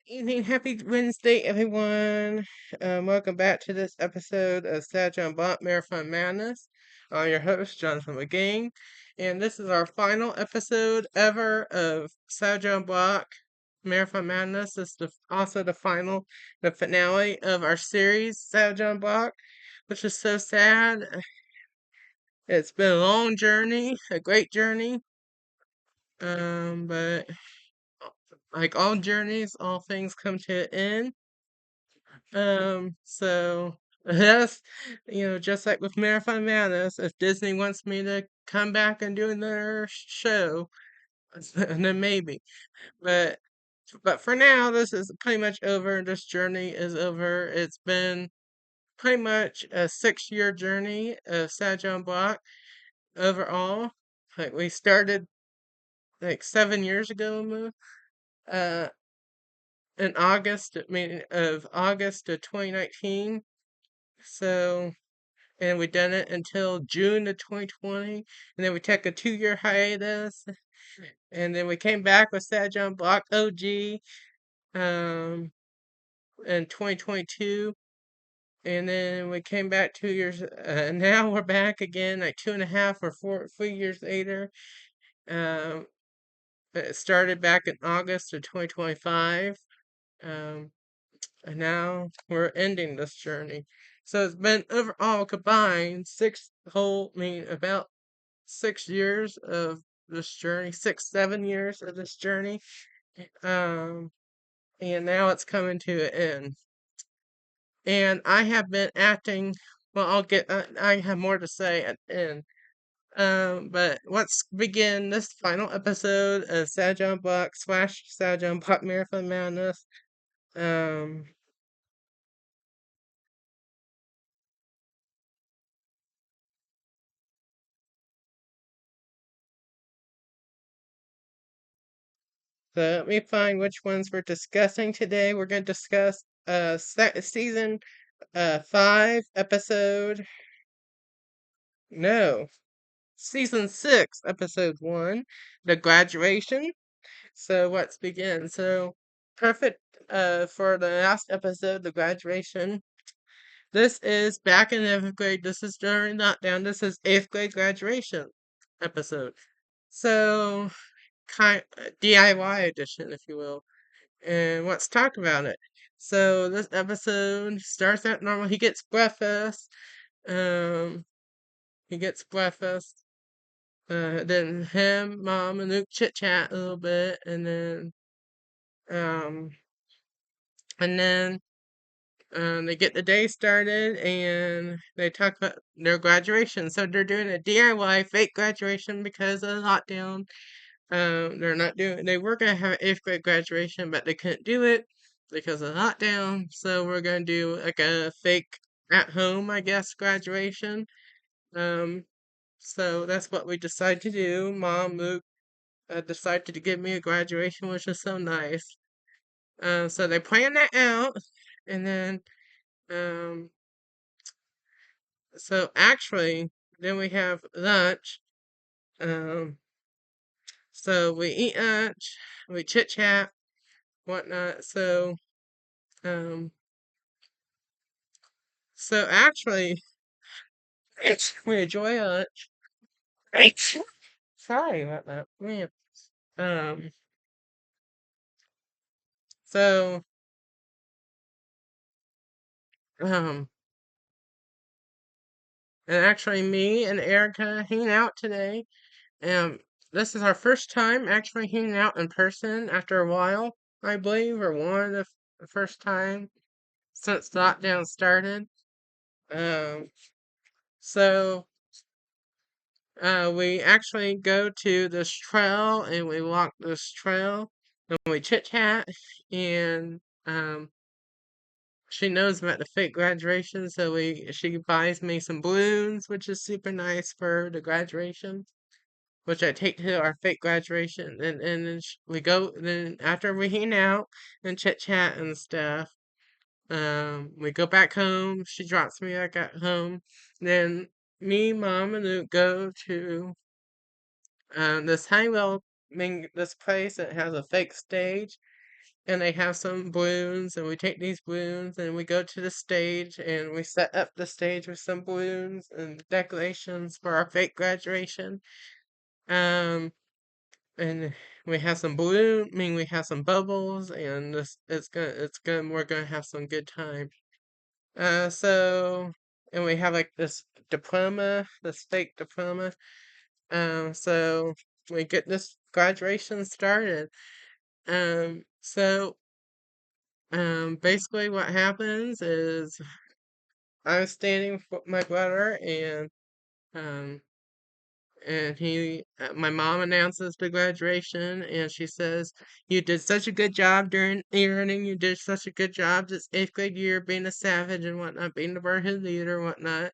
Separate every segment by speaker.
Speaker 1: Evening, happy Wednesday, everyone. Welcome back to this episode of John Bot Marathon Madness. I'm your host, Jonathan McGee, and this is our final episode ever of John Block Marathon Madness. This is also the finale of our series, John Block, which is so sad. It's been a long journey, a great journey, but like all journeys, all things come to an end. So that's just like with Marathon Madness, if Disney wants me to come back and do their show, then maybe. But for now, this is pretty much over. This journey is over. It's been pretty much a 6-year journey of Sajon Block overall. Like we started like 7 years ago, almost, uh, in August. Of August of 2019. So and we done it until June of 2020, and then we took a 2-year hiatus, and then we came back with Sajon Block OG um, in 2022, and then we came back 2 years, and now we're back again, like 2.5 or 3 years later. Um, it started back in August of 2025, um, and now we're ending this journey. So it's been overall combined about 6 years of this journey, 6, 7 years of this journey. Um, and now it's coming to an end. And I have been acting. Well, I have more to say at the end. But let's begin this final episode of Sajon Block / Sajon Block Marathon Madness. Um, so let me find which ones we're discussing today. We're going to discuss season 5 episode. No, Season 6, Episode 1, The Graduation. So let's begin. So, perfect for the last episode, The Graduation. This is back in 8th grade. This is during lockdown. This is 8th grade graduation episode. So, DIY edition, if you will. And let's talk about it. So, this episode starts out normal. He gets breakfast. Um, he gets breakfast. Then him, mom, and Luke chit chat a little bit, um, and then they get the day started, and they talk about their graduation. So they're doing a DIY fake graduation because of the lockdown. They're not doing. They were gonna have an 8th grade graduation, but they couldn't do it because of the lockdown. So we're gonna do like a fake at home, I guess, graduation. Um, so that's what we decided to do. Mom, Luke decided to give me a graduation, which is so nice. So they planned that out, and then, um, so actually, then we have lunch. Um, so we eat lunch, we chit chat, whatnot. Um, so actually, we enjoy lunch. Sorry about that. Man. Um, so, um, and actually, me and Erica hanging out today. This is our first time actually hanging out in person after a while, I believe, or one of the first time since lockdown started. Um, so we actually go to this trail and we walk this trail and we chit chat and she knows about the fake graduation, so she buys me some balloons, which is super nice for the graduation. Which I take to our fake graduation, and then we go. Then after we hang out and chit chat and stuff, we go back home. She drops me back at home. Then me, mom, and Luke go to this Honeywell, this place that has a fake stage, and they have some balloons, and we take these balloons and we go to the stage and we set up the stage with some balloons and decorations for our fake graduation. Um, and we have some balloon, I mean we have some bubbles, and it's gonna we're gonna have some good time. So and we have like this diploma, this fake diploma. So we get this graduation started. So basically what happens is I was standing with my brother, um, and my mom announces the graduation, and she says, "You did such a good job during e-learning. You did such a good job this eighth grade year, being a savage and whatnot, being the Brotherhood leader and whatnot.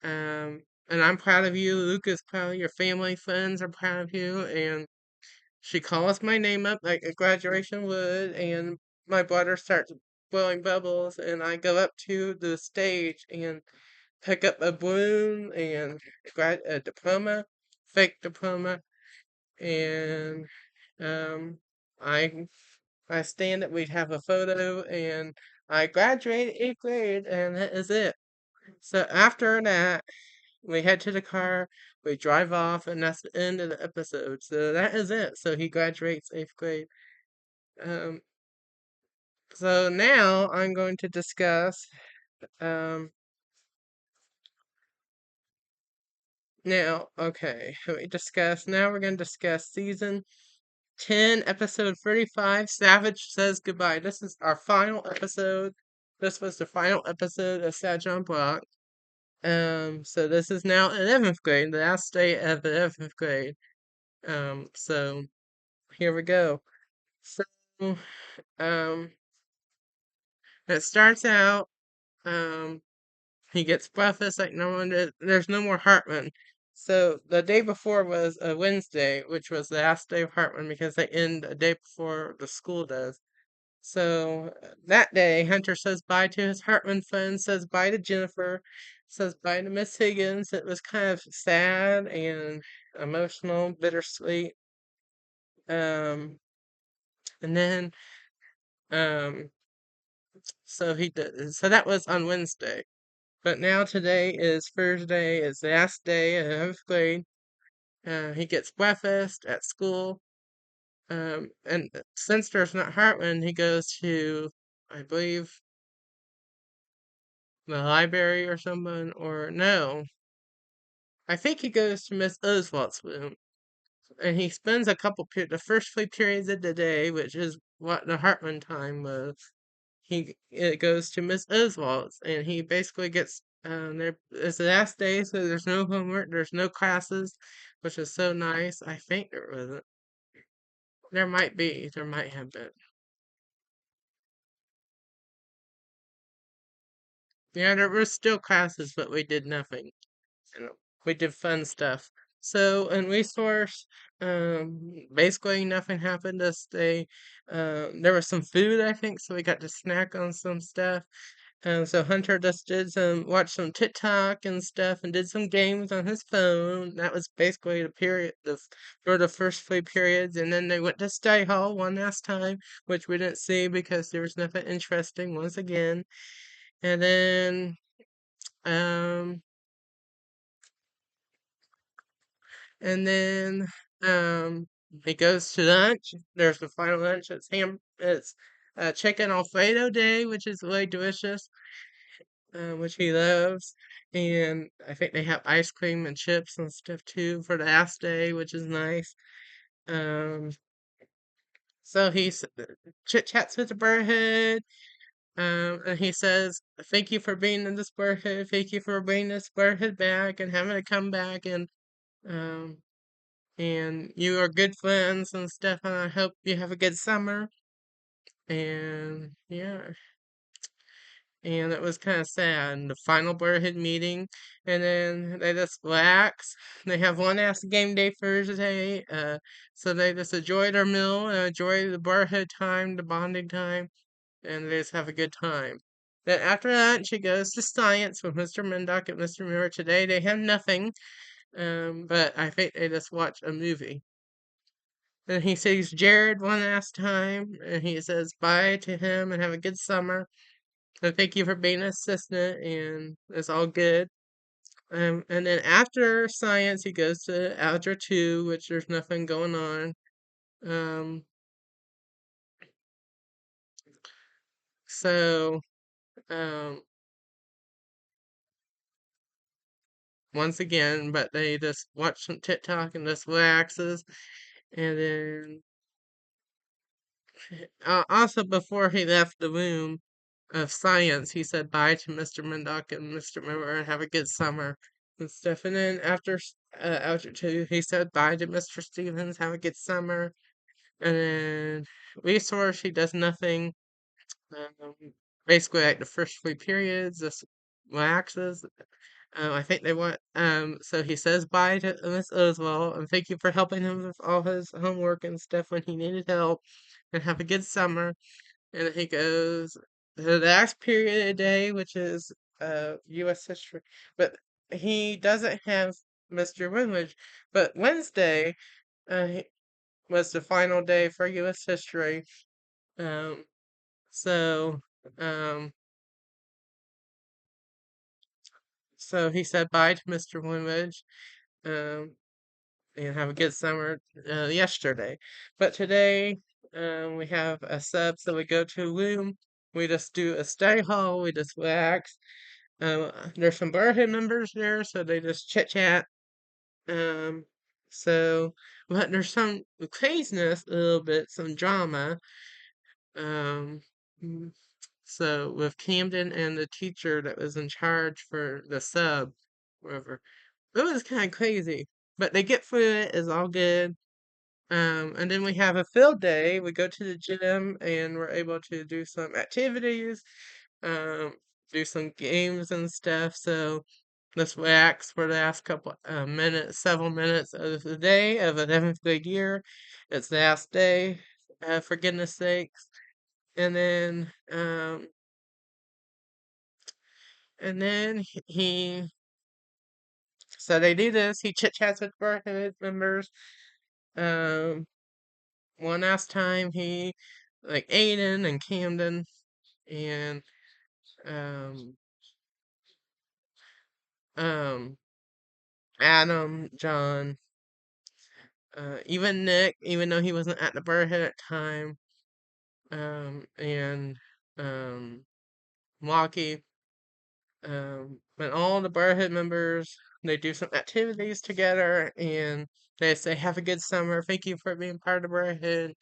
Speaker 1: And I'm proud of you. Luke is proud of your family, friends are proud of you." And she calls my name up like a graduation would, and my brother starts blowing bubbles, and I go up to the stage and pick up a balloon and a diploma, fake diploma, and um, I I stand up. We'd have a photo, and I graduated eighth grade, and that is it. So after that, we head to the car, we drive off, and that's the end of the episode. So that is it. So he graduates eighth grade. Um, so now I'm going to discuss. Um, Now we're going to discuss season 10, episode 35. Savage Says Goodbye. This is our final episode. This was the final episode of Savage on Block. So this is now 11th grade, the last day of 11th grade. So here we go. So, um, it starts out, um, he gets breakfast like no one did. There's no more Hartman. So the day before was a Wednesday, which was the last day of Hartman because they end a day before the school does. So that day, Hunter says bye to his Hartman friends, says bye to Jennifer, says bye to Miss Higgins. It was kind of sad and emotional, bittersweet. Um, and then, um, so that was on Wednesday. But now today is Thursday, is the last day of 11th grade. He gets breakfast at school. And since there's not Hartman, he goes to, I believe, the library or someone, or no, I think he goes to Miss Oswald's room, and he spends the first 3 periods of the day, which is what the Hartman time was. It goes to Miss Oswald's, and he basically gets there. It's the last day, so there's no homework, there's no classes, which is so nice. I think there wasn't. There might have been. Yeah, there were still classes, but we did nothing. You know, we did fun stuff. So in resource, basically nothing happened this day. There was some food, I think, so we got to snack on some stuff. So Hunter just watched some TikTok and stuff, and did some games on his phone. That was basically for the first 3 periods, and then they went to study hall one last time, which we didn't see because there was nothing interesting once again. And then, um, And then um he goes to lunch. There's the final lunch. It's chicken Alfredo day, which is really delicious, which he loves. And I think they have ice cream and chips and stuff too for the last day, which is nice. Um, so chit chats with the Brotherhood. And he says, "Thank you for being in this Brotherhood. Thank you for bringing this Brotherhood back and having a comeback um and you are good friends and stuff, and I hope you have a good summer." And yeah, and it was kind of sad. The final Brotherhood meeting, and then they just relax. They have one last game day Thursday, so they just enjoy their meal, enjoy the Brotherhood time, the bonding time, and they just have a good time. Then after that, she goes to science with Mr. Mindock and Mr. Miller. Today they have nothing, but I think they just watch a movie. And he sees Jared one last time, and he says bye to him and have a good summer. And thank you for being an assistant, and it's all good. And then after science, he goes to Algebra 2, which there's nothing going on. Um, so, um, once again, but they just watch some TikTok and just relaxes. And then, also before he left the room of science, he said bye to Mr. Murdoch and Mr. Miller and have a good summer and stuff. And then after 2, he said bye to Mr. Stevens, have a good summer. And then resource, he does nothing. Um, basically, like the first 3 periods, just relaxes. I think they want. So he says bye to Miss Oswald and thank you for helping him with all his homework and stuff when he needed help. And have a good summer. And then he goes to the last period of the day, which is U.S. history. But he doesn't have Mr. Winwich. But Wednesday he- was the final day for U.S. history. Um, so um, so he said bye to Mr. Winwich. Um, and have a good summer yesterday. But today we have a sub, so we go to a room. We just do a study hall. We just relax. There's some Brotherhood members there, so they just chit chat. Um, so, but there's some craziness, a little bit, some drama. Um, mm, so with Camden and the teacher that was in charge for the sub, whatever. It was kind of crazy, but they get through it. It's all good. And then we have a field day. We go to the gym and we're able to do some activities, um, do some games and stuff. So let's relax for the last couple minutes, several minutes of the day of 11th grade year. It's the last day, for goodness sakes. And then, he, so they do this. He chit chats with Brotherhood members. Um, one last time he, like Aiden and Camden and um um Adam, John, even Nick, even though he wasn't at the Brotherhood at the time, and um Walkie, but all the Brotherhood members, they do some activities together and they say have a good summer. Thank you for being part of the Brotherhood.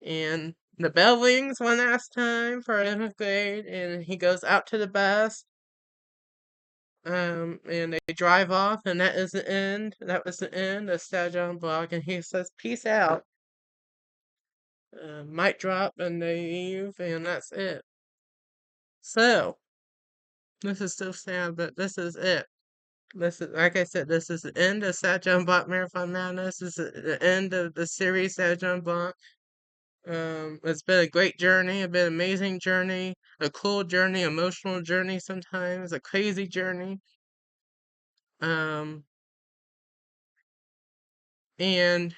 Speaker 1: And the bell rings one last time for 11th grade, and he goes out to the bus. And they drive off, and that is the end. That was the end of Stajon Block, and he says, "Peace out." Mic drop, and they leave, and that's it. So this is so sad, but this is it. This is, like I said, this is the end of Stajon Block Marathon Madness. This is the end of the series Stajon Block. It's been a great journey, a been an amazing journey, a cool journey, emotional journey sometimes, a crazy journey. Um, and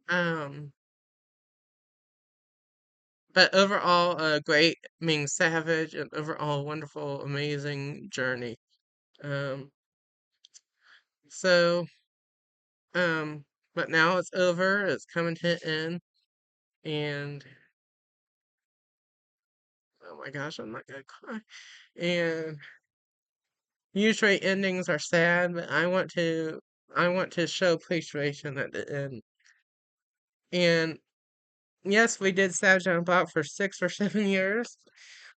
Speaker 1: um, but overall, a great, being savage, and overall wonderful, amazing journey. Um, so, but now it's over. It's coming to an end, and oh my gosh, I'm not gonna cry. And usually endings are sad, but I want to show appreciation at the end. And yes, we did Savage on Block for 6 or 7 years,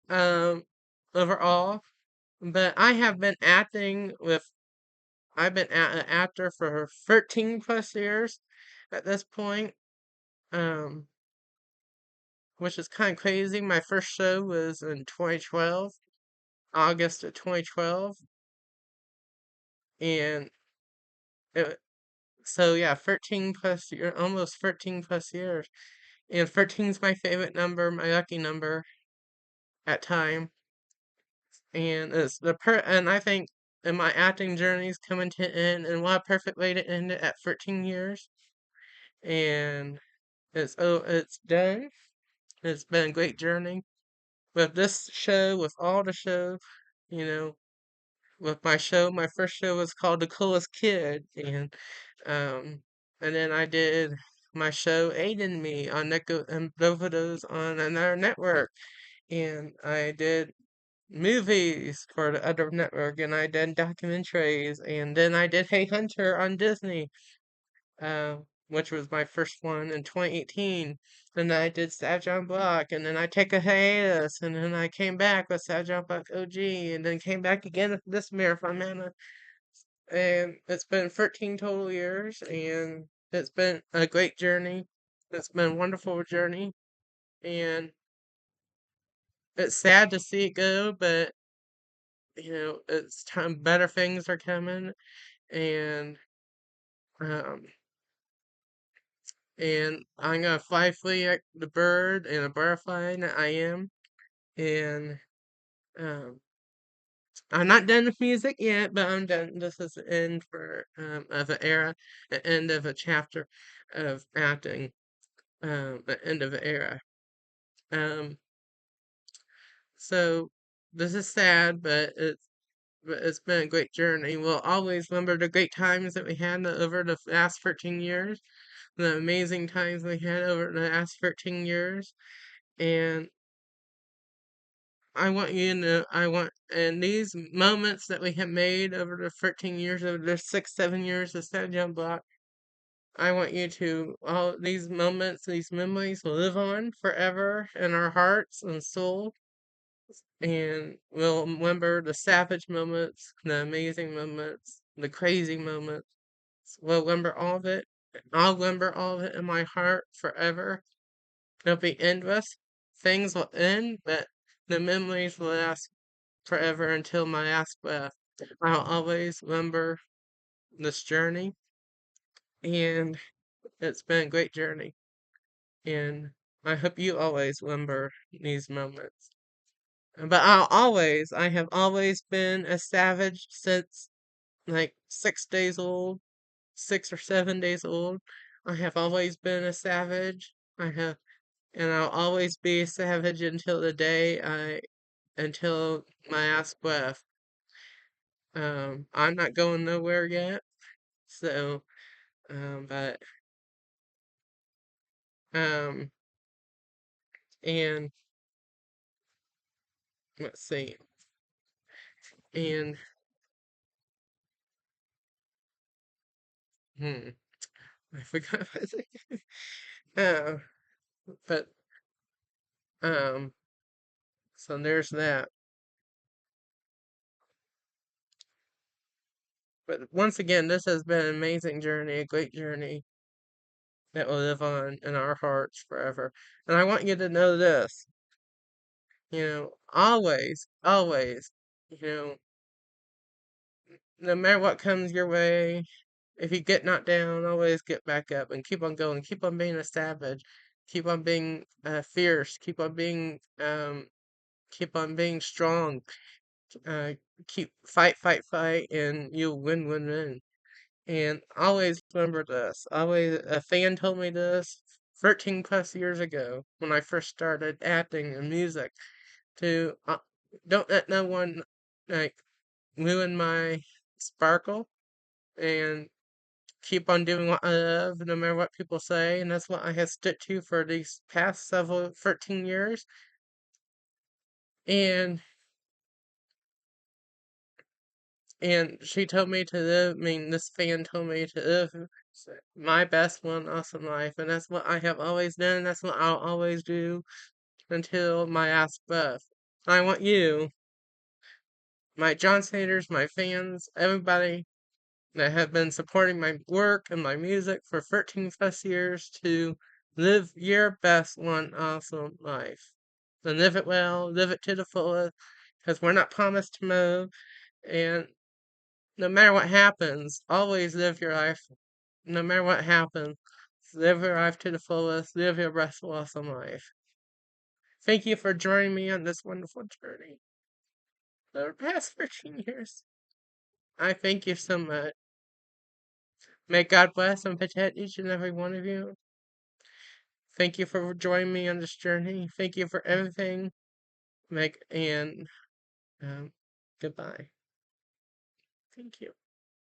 Speaker 1: um, overall. But I've been an actor for 13 plus years at this point, um, which is kind of crazy. My first show was in 2012, August of 2012, and it, so yeah, 13 plus year, almost 13 plus years, and 13 is my favorite number, my lucky number at time, and and I think in my acting journey's coming to an end, and what a perfect way to end it at 13 years, and it's done. It's been a great journey with this show, with all the shows, you know, with my show. My first show was called The Coolest Kid, um, and then I did my show Aiding Me on Nico and both of those on another network, and I did movies for the other network, and I did documentaries, and then I did Hey Hunter on Disney, uh, which was my first one in 2018. And then I did Savage Block, and then I take a hiatus, and then I came back with Savage Block OG, and then came back again with this Marathon Man. And it's been 13 total years, and it's been a great journey. It's been a wonderful journey, and it's sad to see it go, but it's time better things are coming, and um, I'm gonna fly free like the bird and a butterfly that I am, and um, I'm not done with music yet, but I'm done. This is the end for of an era, the end of a chapter of acting, the end of an era. Um, so this is sad, but it's been a great journey. We'll always remember the great times that we had over the last 13 years, the amazing times we had over the last 13 years, and and these moments that we have made over the 13 years, over the 6, 7 years of Stand Young Block, I want you to, all these moments, these memories will live on forever in our hearts and soul. And we'll remember the savage moments, the amazing moments, the crazy moments. We'll remember all of it. I'll remember all of it in my heart forever. It'll be endless. Things will end, but the memories will last forever until my last breath. I'll always remember this journey, and it's been a great journey. And I hope you always remember these moments. But I have always been a savage since like 6 days old, 6 or 7 days old. I have always been a savage. And I'll always be a savage until until my last breath. I'm not going nowhere yet. So, but, um, and let's see, and, hmm, I forgot what I was thinking. Uh, but, um, so there's that. But once again, this has been an amazing journey, a great journey that will live on in our hearts forever. And I want you to know this, always, you know, no matter what comes your way, if you get knocked down, always get back up and keep on going. Keep on being a savage. Keep on being fierce. Keep on being strong. Uh, keep fight, and you'll win. And always remember this. Always, a fan told me this 13 plus years ago when I first started acting and music. To don't let no one like ruin my sparkle, and keep on doing what I love, no matter what people say. And that's what I have stuck to for these past several 13 years. And she told me to live. I mean, this fan told me to live my best one awesome life, and that's what I have always done. That's what I'll always do until my last breath. I want you, my John Sanders, my fans, everybody that have been supporting my work and my music for 13 plus years to live your best one awesome life. And live it well, live it to the fullest, because we're not promised tomorrow. And no matter what happens, always live your life. No matter what happens, live your life to the fullest, live your best awesome life. Thank you for joining me on this wonderful journey over the past 13 years. I thank you so much. May God bless and protect each and every one of you. thank you for joining me on this journey. Thank you for everything. Meg, and um, goodbye. Thank you.